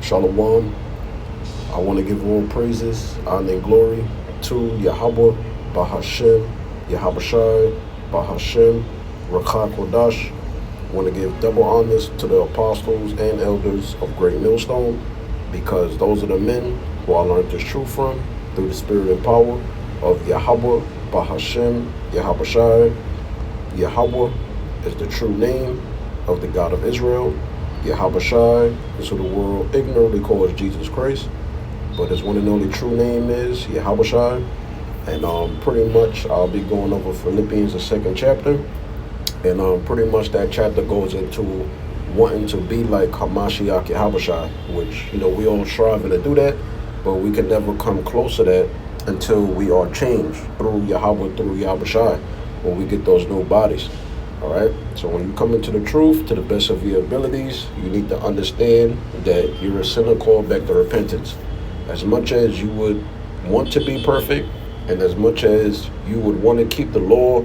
Shalom. I want to give all praises, honor, and glory to Yahweh, Bahashem, Yahabashai, Bahashem, Rakha Kodash. I want to give double honors to the apostles and elders of Great Millstone, because those are the men who I learned this truth from through the spirit and power of Yahweh, Bahashem, Yahabashai. Yahweh is the true name of the God of Israel. Yahabashai is who the world ignorantly calls Jesus Christ, but his one and only true name is Yahabashai. And pretty much I'll be going over Philippians, the 2nd chapter, and pretty much that chapter goes into wanting to be like Hamashiach Yahabashai, which, you know, we all striving to do that, but we can never come close to that until we are changed through Yahweh, through Yahabashai, when we get those new bodies. All right, so when you come into the truth to the best of your abilities, you need to understand that you're a sinner called back to repentance. As much as you would want to be perfect, and as much as you would want to keep the law,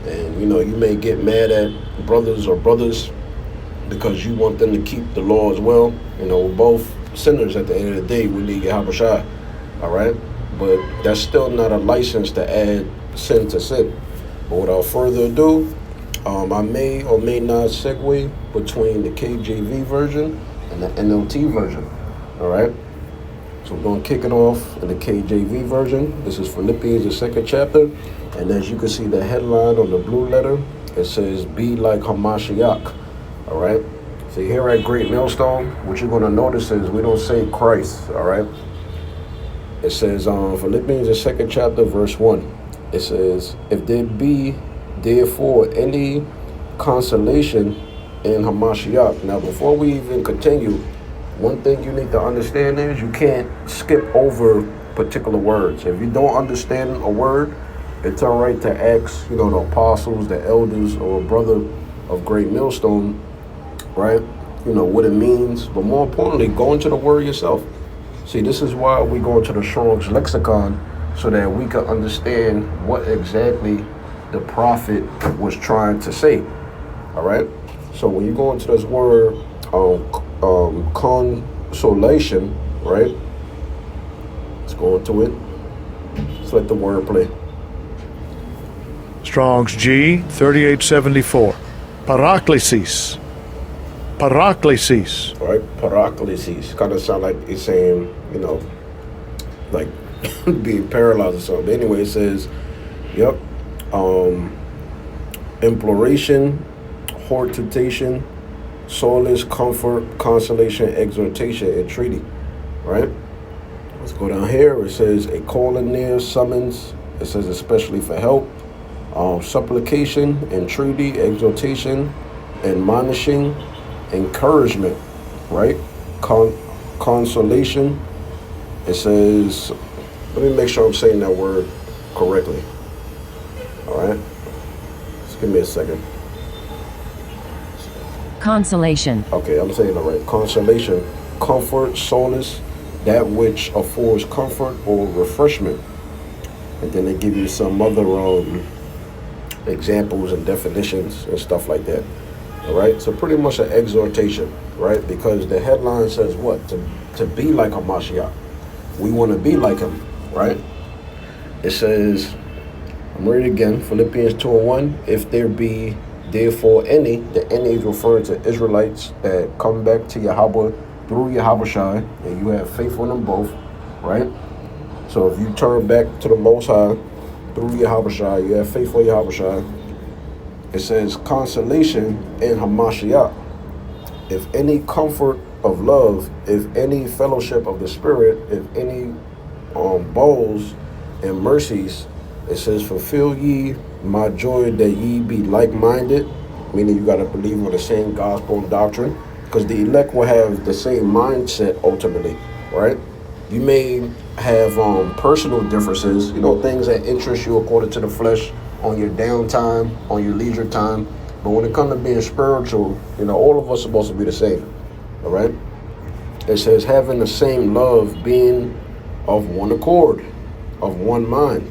and you know, you may get mad at brothers because you want them to keep the law as well. You know, we're both sinners at the end of the day. We need Yahabashai. All right, but that's still not a license to add sin to sin. But without further ado, I may or may not segue between the KJV version and the NLT version. All right, so we're going to kick it off in the KJV version. This is Philippians, the 2nd chapter, and as you can see the headline on the blue letter, it says, "Be like Hamashiach." All right, so here at Great Millstone, what you're going to notice is we don't say Christ. All right, it says Philippians, the 2nd chapter, verse 1. It says, "If there be therefore any consolation in Hamashiach." Now, before we even continue, one thing you need to understand is you can't skip over particular words. If you don't understand a word, it's all right to ask, you know, the apostles, the elders, or a brother of Great Millstone, right? You know, what it means. But more importantly, go into the word yourself. See, this is why we go into the Strong's lexicon, so that we can understand what exactly the prophet was trying to say. All right, so when you go into this word consolation, right, let's go into it. Let's let the word play. Strong's G 3874. Paraklesis. Paraklesis. All right, paraklesis. Kind of sound like it's saying, you know, like being paralyzed or something. But anyway, it says, yep, imploration, hortation, solace, comfort, consolation, exhortation, entreaty. Right? Let's go down here. It says a calling near, summons. It says especially for help, supplication, entreaty, exhortation, admonishing, encouragement. Right? Consolation. It says, let me make sure I'm saying that word correctly. All right, just give me a second. Consolation. Okay, I'm saying it right. Consolation, comfort, solace, that which affords comfort or refreshment. And then they give you some other examples and definitions and stuff like that. All right, so pretty much an exhortation, right? Because the headline says what? To be like a Mashiach. We want to be like him, right? It says, I'm reading again, Philippians 2:1. If there be therefore any, the any is referring to Israelites that come back to Yahweh through Yahabashai, and you have faith in them both, right? So if you turn back to the Most High through Yahabashai, you have faith in Yahabashai. It says consolation in Hamashiach. If any comfort of love, if any fellowship of the Spirit, if any bowls and mercies, it says, fulfill ye my joy that ye be like-minded, meaning you got to believe on the same gospel and doctrine, because the elect will have the same mindset ultimately, right? You may have personal differences, you know, things that interest you according to the flesh on your downtime, on your leisure time. But when it comes to being spiritual, you know, all of us are supposed to be the same, all right? It says, having the same love, being of one accord, of one mind.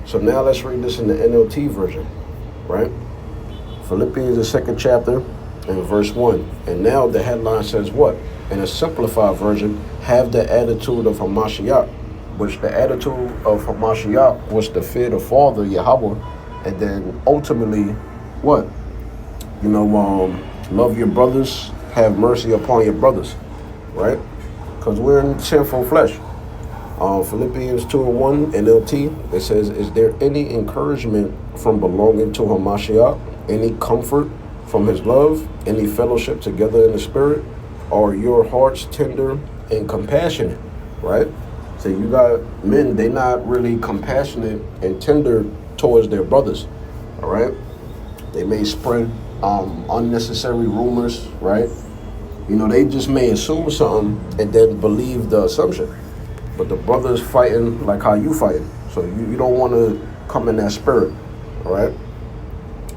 So now let's read this in the NLT version, right? Philippians, the 2nd chapter, in verse 1. And now the headline says what? In a simplified version, have the attitude of Hamashiach, which the attitude of Hamashiach was to fear the Father, Yahweh, and then ultimately, what? Love your brothers, have mercy upon your brothers, right? Because we're in sinful flesh. Philippians 2:1 NLT, it says, is there any encouragement from belonging to Hamashiach, any comfort from his love, any fellowship together in the spirit? Are your hearts tender and compassionate, right? So you got men, they not really compassionate and tender towards their brothers, all right? They may spread unnecessary rumors, right? They just may assume something and then believe the assumption. But the brother's fighting like how you fighting. So you don't want to come in that spirit, all right?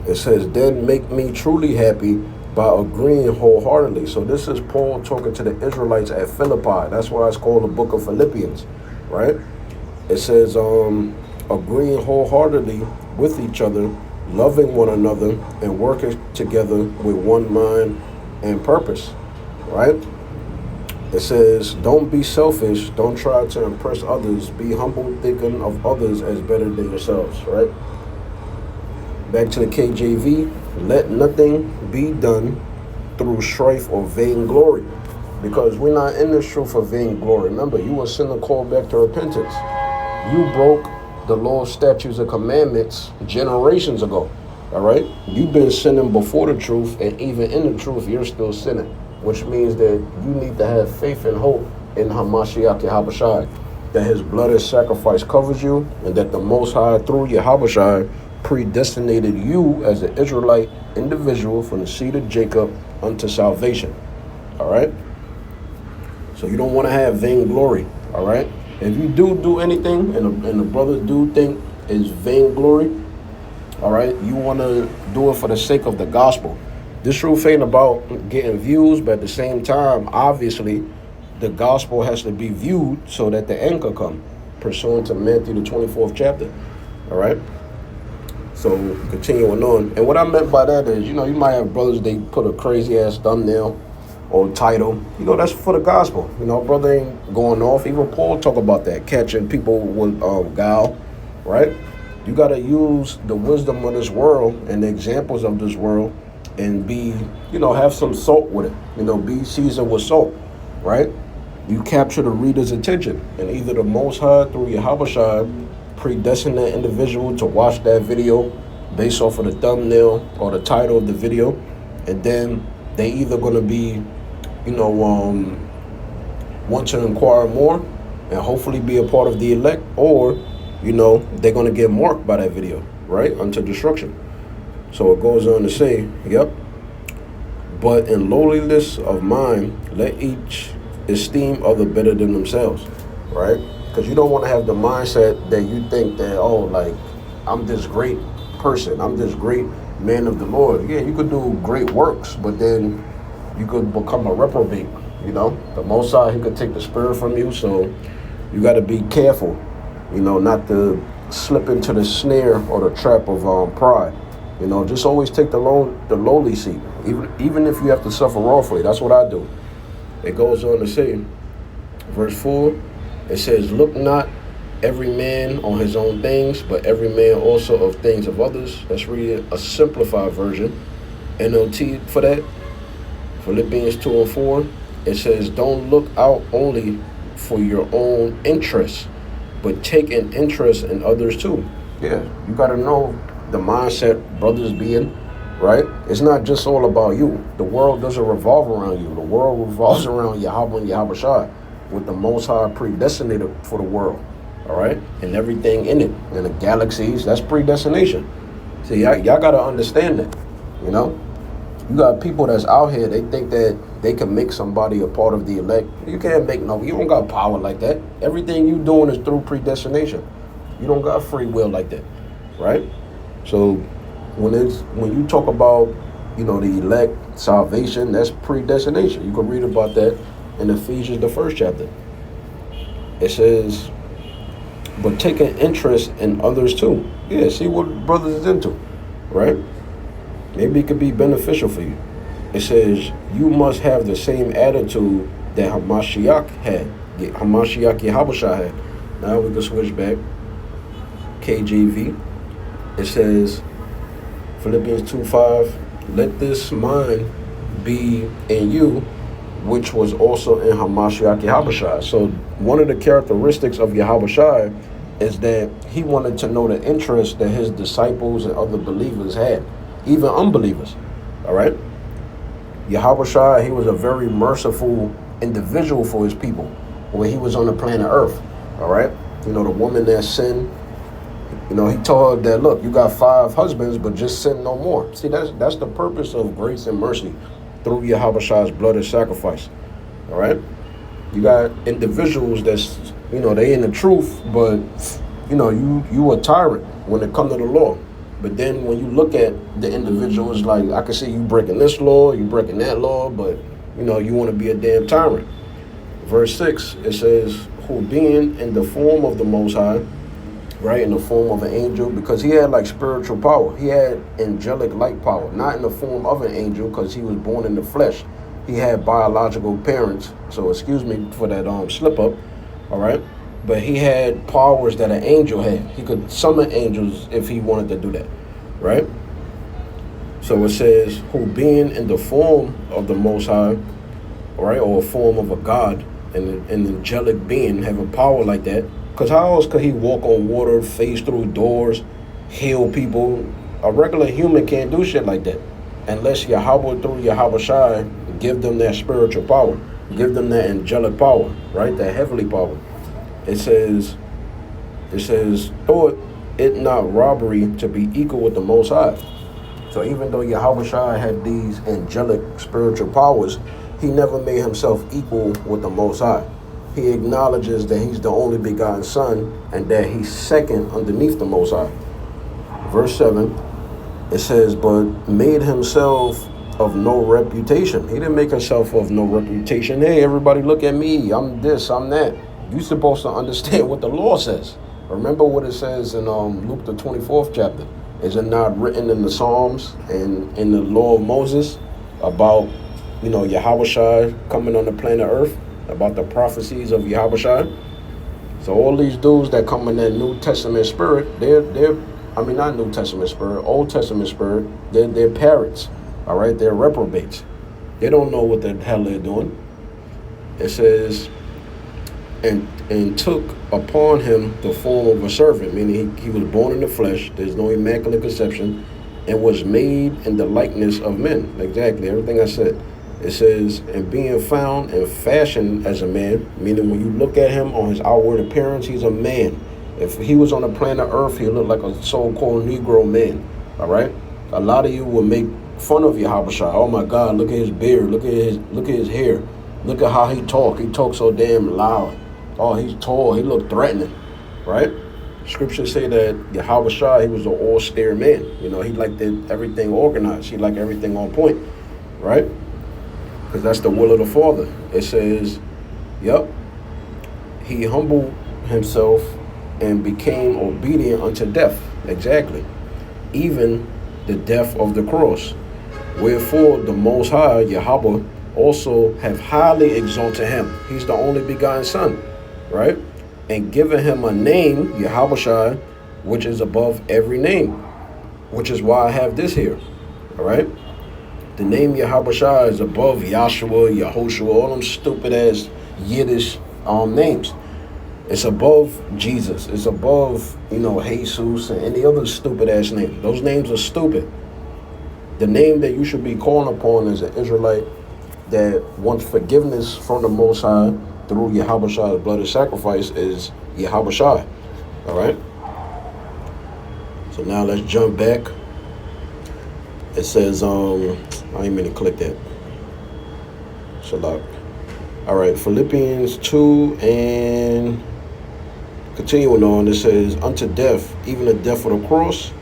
It says, then make me truly happy by agreeing wholeheartedly. So this is Paul talking to the Israelites at Philippi. That's why it's called the book of Philippians, right? It says, agreeing wholeheartedly with each other, loving one another, and working together with one mind and purpose, right? It says, don't be selfish, don't try to impress others, be humble, thinking of others as better than yourselves, right? Back to the KJV, let nothing be done through strife or vainglory, because we're not in this truth for vainglory. Remember, you were a sinner called back to repentance. You broke the law, statutes, and commandments generations ago, all right? You've been sinning before the truth, and even in the truth, you're still sinning, which means that you need to have faith and hope in Hamashiach Yahawashi, that his blood and sacrifice covers you, and that the Most High, through Yahawashi, predestinated you as an Israelite individual from the seed of Jacob unto salvation, all right? So you don't want to have vainglory, all right? If you do anything and the brothers do think is vainglory, all right, you want to do it for the sake of the gospel. This truth ain't about getting views, but at the same time, obviously, the gospel has to be viewed so that the end can come, pursuant to Matthew the 24th chapter, all right? So continuing on, and what I meant by that is, you might have brothers, they put a crazy ass thumbnail or title, that's for the gospel. Brother ain't going off. Even Paul talk about that, catching people with guile, right? You got to use the wisdom of this world and the examples of this world and be, have some salt with it. Be seasoned with salt, right? You capture the reader's attention, and either the Most High through Yahawashi predestined that individual to watch that video based off of the thumbnail or the title of the video, and then they either going to be, want to inquire more and hopefully be a part of the elect, or, they're going to get marked by that video, right, unto destruction. So it goes on to say, yep, but in lowliness of mind, let each esteem other better than themselves, right? Because you don't want to have the mindset that you think that, I'm this great person, I'm this great man of the Lord. Yeah, you could do great works, but then you could become a reprobate, The Most High, he could take the spirit from you, so you got to be careful, not to slip into the snare or the trap of pride. Just always take the lowly seat, even if you have to suffer wrongfully. That's what I do. It goes on to say, verse 4, it says, look not every man on his own things, but every man also of things of others. Let's read a simplified version. NLT for that. Philippians 2:4. It says, don't look out only for your own interests, but take an interest in others too. Yeah, you got to know the mindset brothers be in, right? It's not just all about you. The world doesn't revolve around you. The world revolves around Yahweh and Yahawashi, with the Most High predestinated for the world, all right? And everything in it, and the galaxies, that's predestination. See, y'all got to understand that, You got people that's out here, they think that they can make somebody a part of the elect. You can't make you don't got power like that. Everything you doing is through predestination. You don't got free will like that, right? So when you talk about, the elect, salvation, that's predestination. You can read about that in Ephesians, the 1st chapter. It says, but take an interest in others too. Yeah, see what brothers is into, right? Maybe it could be beneficial for you. it says, you must have the same attitude that Hamashiach had, Hamashiach Yahushua had. Now we can switch back. KJV. It says, Philippians 2:5, let this mind be in you, which was also in Hamashiach Yahushua. So one of the characteristics of Yahushua is that he wanted to know the interest that his disciples and other believers had, even unbelievers. All right? Yahushua, he was a very merciful individual for his people when he was on the planet Earth. All right? You know, the woman that sinned, you know, he told her that, look, you got 5 husbands, but just sin no more. See, that's the purpose of grace and mercy through Yahushua's blood and sacrifice. All right? You got individuals that's, you know, they in the truth, but, you know, you a tyrant when it comes to the law. But then when you look at the individual, it's like, I can see you breaking this law, you breaking that law, but, you know, you want to be a damn tyrant. Verse 6, it says, who being in the form of the Most High, right, in the form of an angel, because he had like spiritual power. He had angelic like power, not in the form of an angel because he was born in the flesh. He had biological parents, so excuse me for that slip up, all right? But he had powers that an angel had. He could summon angels if he wanted to do that, right? So it says, who being in the form of the Most High, right, or a form of a God, an angelic being, have a power like that. Because how else could he walk on water, phase through doors, heal people? A regular human can't do shit like that. Unless Yahweh through Yahushua give them that spiritual power. Give them that angelic power, right? That heavenly power. It says, thought it not robbery to be equal with the Most High. So even though Yahushua had these angelic spiritual powers, he never made himself equal with the Most High. He acknowledges that he's the only begotten Son and that he's second underneath the Most High. Verse 7, it says, but made himself of no reputation. He didn't make himself of no reputation. Hey, everybody look at me. I'm this, I'm that. You're supposed to understand what the law says. Remember what it says in Luke the 24th chapter. Is it not written in the Psalms and in the law of Moses about, you know, Yahushua coming on the planet Earth? About the prophecies of Yahushua. So all these dudes that come in that New Testament spirit, they're not New Testament spirit, Old Testament spirit, they're parrots, all right? They're reprobates. They don't know what the hell they're doing. It says, and took upon him the form of a servant, meaning he was born in the flesh, there's no immaculate conception, and was made in the likeness of men. Exactly, everything I said. It says, and being found and fashioned as a man, meaning when you look at him on his outward appearance, he's a man. If he was on the planet Earth, he looked like a so-called Negro man, all right? A lot of you will make fun of Yahushua. Oh my God, look at his beard, look at his hair, look at how he talk. He talks so damn loud. Oh, he's tall, he looked threatening, right? Scriptures say that Yahushua, he was an austere man. You know, he liked everything organized. He liked everything on point, right? Because that's the will of the Father. It says, yep, he humbled himself and became obedient unto death. Exactly. Even the death of the cross. Wherefore the Most High, Yahweh, also have highly exalted him. He's the only begotten Son, right? And given him a name, Yahushua, which is above every name. Which is why I have this here, all right? The name Yahushua is above Yahshua, Yahushua, all them stupid ass Yiddish names. It's above Jesus. It's above, you know, Jesus and any other stupid ass name. Those names are stupid. The name that you should be calling upon as an Israelite that wants forgiveness from the Most High through Yahushua's blood and sacrifice is Yahushua. All right? So now let's jump back. It says, I didn't mean to click that. Shalak. All right, Philippians 2 and continuing on, it says, unto death, even the death of the cross.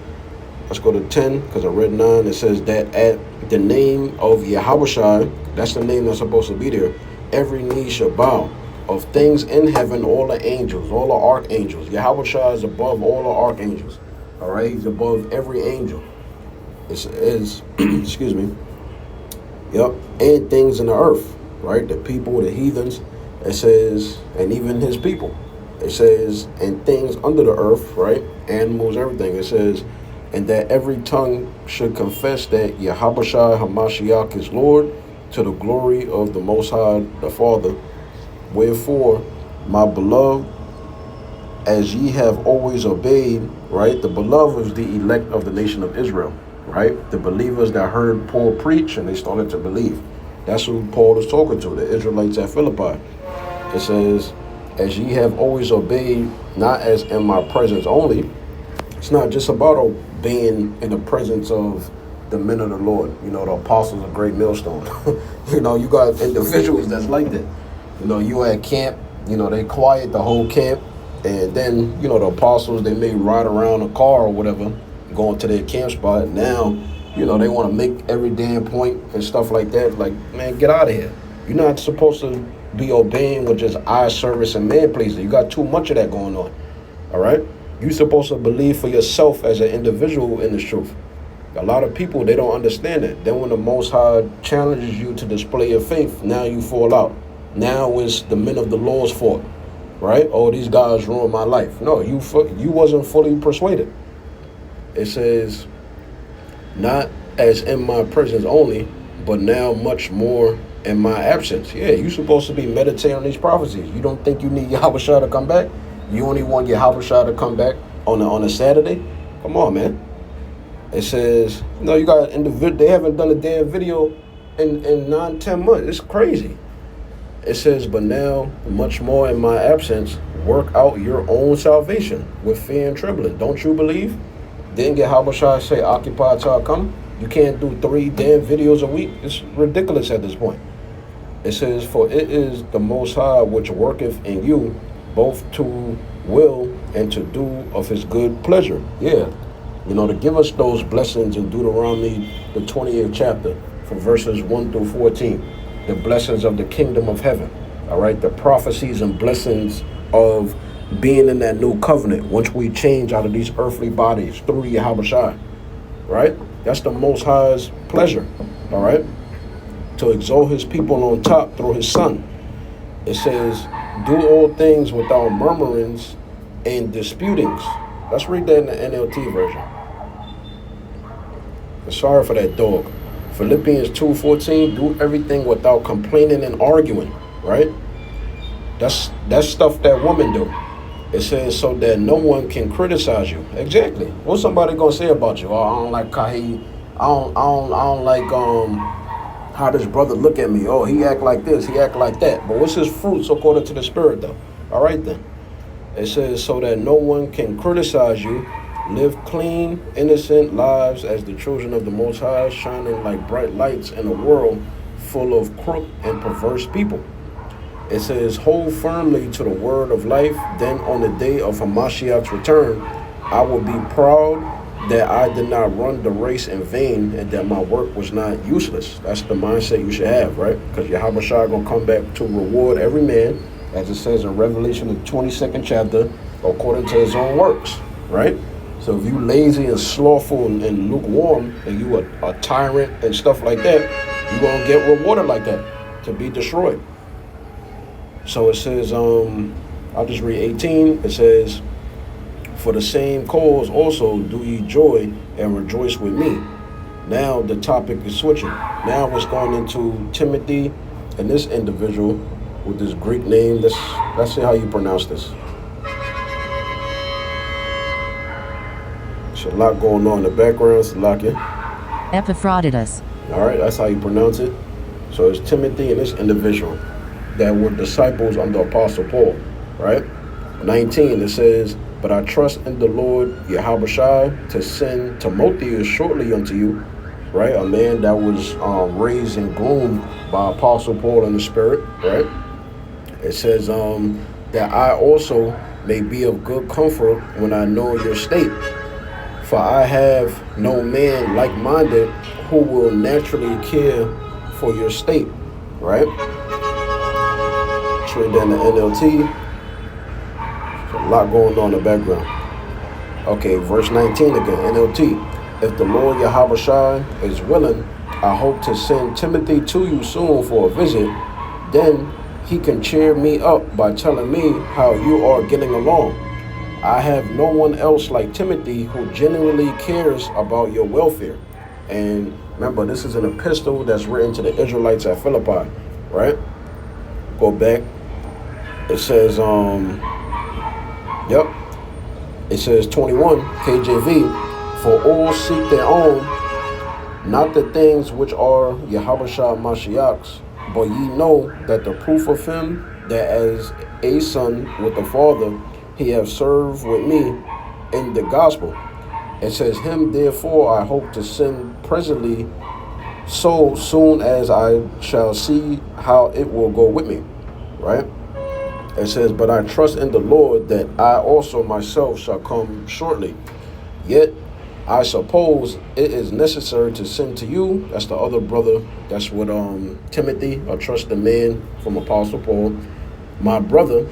Let's go to 10, because I read 9. It says that at the name of Yahushua, that's the name that's supposed to be there, every knee shall bow, of things in heaven, all the angels, all the archangels. Yahushua is above all the archangels. All right, he's above every angel. It says, excuse me, Yep, and things in the earth, right? The people, the heathens, it says, and even his people. It says, and things under the earth, right? Animals, everything. It says, and that every tongue should confess that Yahushua HaMashiach is Lord, to the glory of the Most High, the Father. Wherefore, my beloved, as ye have always obeyed, right? The beloved is the elect of the nation of Israel, right? The believers that heard Paul preach and they started to believe. That's who Paul is talking to, the Israelites at Philippi. It says, as ye have always obeyed, not as in my presence only. It's not just about obeying in the presence of the men of the Lord. You know, the apostles of Great Millstone. You know, you got individuals that's like that. You know, you at camp, you know, they quiet the whole camp. And then, you know, the apostles, they may ride around a car or whatever, going to their camp spot. Now, you know, they want to make every damn point and stuff like that. Like, man, get out of here. You're not supposed to be obeying with just eye service and man pleasing. You got too much of that going on. All right? You're supposed to believe for yourself as an individual in this truth. A lot of people, they don't understand it. Then when the Most High challenges you to display your faith, now you fall out. Now it's the men of the Lord's fault. Right? Oh, these guys ruined my life. No, you wasn't fully persuaded. It says, not as in my presence only, but now much more in my absence. Yeah, you're supposed to be meditating on these prophecies. You don't think you need Yahushua to come back? You only want Yahushua to come back on a Saturday? Come on, man. It says, no, you got individual. They haven't done a damn video in 9-10 months. It's crazy. It says, but now, much more in my absence, work out your own salvation with fear and trembling. Don't you believe? Didn't Yahushua say, occupy till I come? You can't do 3 damn videos a week. It's ridiculous at this point. It says, for it is the Most High which worketh in you, both to will and to do of his good pleasure. Yeah. You know, to give us those blessings in Deuteronomy, the 28th chapter, from verses 1 through 14. The blessings of the kingdom of heaven, all right? The prophecies and blessings of being in that new covenant once we change out of these earthly bodies through Yahushua, right? That's the Most High's pleasure, all right? To exalt his people on top through his son. It says, do all things without murmurings and disputings. Let's read that in the NLT version. Sorry for that dog. Philippians 2:14, do everything without complaining and arguing, right? That's stuff that women do. It says so that no one can criticize you. Exactly. What's somebody gonna say about you? Oh, I don't like how he, I don't like how this brother look at me. Oh, he act like this, he act like that. But what's his fruits according to the Spirit though? All right then. It says so that no one can criticize you. Live clean, innocent lives as the children of the Most High, shining like bright lights in a world full of crooked and perverse people. It says, hold firmly to the word of life. Then on the day of Hamashiach's return, I will be proud that I did not run the race in vain and that my work was not useless. That's the mindset you should have, right? Because Yahushua going to come back to reward every man, as it says in Revelation, the 22nd chapter, according to his own works, right? So if you lazy and slothful and lukewarm and you a tyrant and stuff like that, you're going to get rewarded like that, to be destroyed. So it says, I'll just read 18. It says, for the same cause also do ye joy and rejoice with me. Now the topic is switching. Now it's going into Timothy and this individual with this Greek name. Let's see how you pronounce this. A lot going on in the background, Salakia. Epaphroditus. All right, that's how you pronounce it. So it's Timothy and this individual that were disciples under Apostle Paul, right? 19, it says, but I trust in the Lord Yahushua to send Timotheus shortly unto you, right? A man that was raised and groomed by Apostle Paul in the Spirit, right? It says that I also may be of good comfort when I know your state. For I have no man like-minded who will naturally care for your state, right? Let's read that in the NLT. There's a lot going on in the background. Okay, verse 19 again, NLT. If the Lord Yahushua is willing, I hope to send Timothy to you soon for a visit. Then he can cheer me up by telling me how you are getting along. I have no one else like Timothy who genuinely cares about your welfare. And remember, this is an epistle that's written to the Israelites at Philippi, right? Go back. It says, it says 21, KJV, for all seek their own, not the things which are Yahushua Mashiach's, but ye know that the proof of him, that as a son with the Father, he have served with me in the gospel. It says, him therefore I hope to send presently, so soon as I shall see how it will go with me. Right? It says, but I trust in the Lord that I also myself shall come shortly. Yet I suppose it is necessary to send to you. That's the other brother. That's what Timothy, a trusted man from Apostle Paul, my brother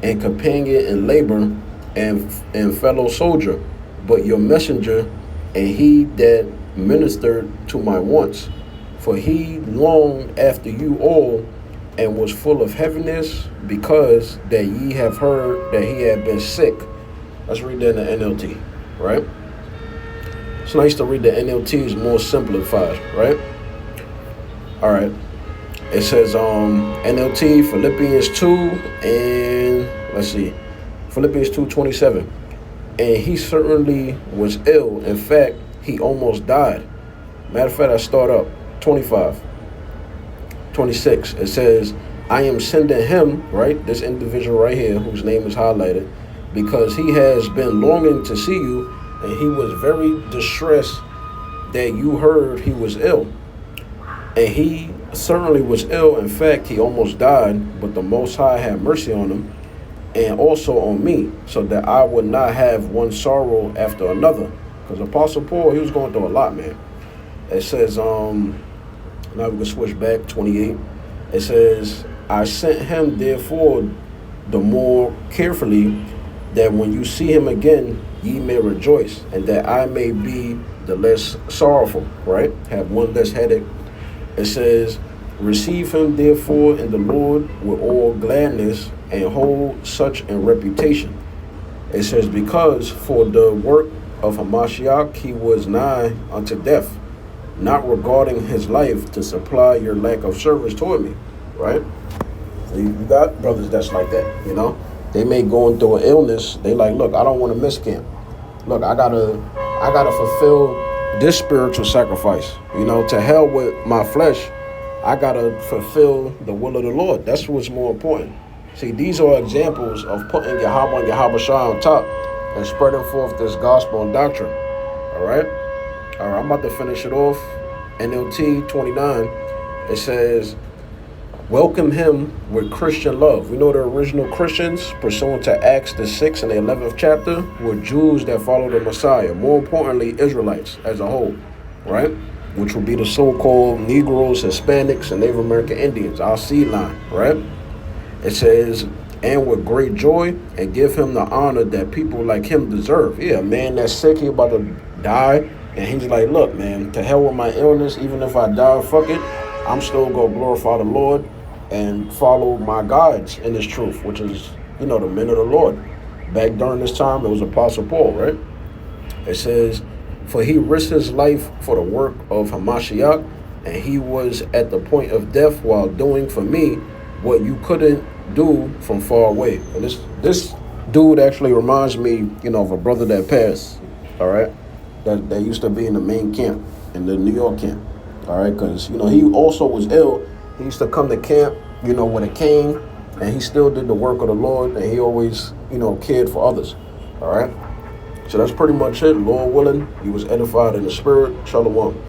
and companion in labor and fellow soldier, but your messenger, and he that ministered to my wants. For he longed after you all, and was full of heaviness, because that ye have heard that he had been sick. Let's read that in the NLT, right? It's nice to read the NLT, is more simplified, right? All right. It says NLT, Philippians 2, and let's see, Philippians 2:27. And he certainly was ill. In fact, he almost died. Matter of fact, I start up 25. 26, it says, I am sending him, right, this individual right here, whose name is highlighted, because he has been longing to see you, and he was very distressed that you heard he was ill. And he certainly was ill. In fact, he almost died, but the Most High had mercy on him, and also on me, so that I would not have one sorrow after another. Because Apostle Paul, he was going through a lot, man. It says, now we can switch back, 28. It says, I sent him therefore the more carefully, that when you see him again, ye may rejoice, and that I may be the less sorrowful, right? Have one less headache. It says, receive him therefore in the Lord with all gladness, and hold such in reputation. It says, because for the work of Hamashiach he was nigh unto death, not regarding his life to supply your lack of service toward me, right? So you got brothers that's like that, you know? They may go through an illness. They like, look, I don't want to miss camp. Look, I gotta fulfill this spiritual sacrifice. You know, to hell with my flesh. I gotta fulfill the will of the Lord. That's what's more important. See, these are examples of putting Yahweh and Yahweh Shai on top and spreading forth this gospel and doctrine. All right, I'm about to finish it off. NLT 29. It says, welcome him with Christian love. We know the original Christians, pursuant to Acts the 6th and the 11th chapter, were Jews that followed the Messiah. More importantly, Israelites as a whole, right? Which would be the so-called Negroes, Hispanics, and Native American Indians, our seed line, right? It says, and with great joy, and give him the honor that people like him deserve. Yeah, man that's sick, he about to die, and he's like, look, man, to hell with my illness, even if I die, fuck it, I'm still going to glorify the Lord and follow my guides in this truth, which is, you know, the men of the Lord. Back during this time, it was Apostle Paul, right? It says, for he risked his life for the work of Hamashiach, and he was at the point of death while doing for me what you couldn't do from far away. And this dude actually reminds me, you know, of a brother that passed, all right, that used to be in the main camp, in the New York camp, all right, because, you know, he also was ill. He used to come to camp, you know, with a cane, and he still did the work of the Lord, and he always, you know, cared for others, all right? So that's pretty much it. Lord willing, he was edified in the spirit. Shalom.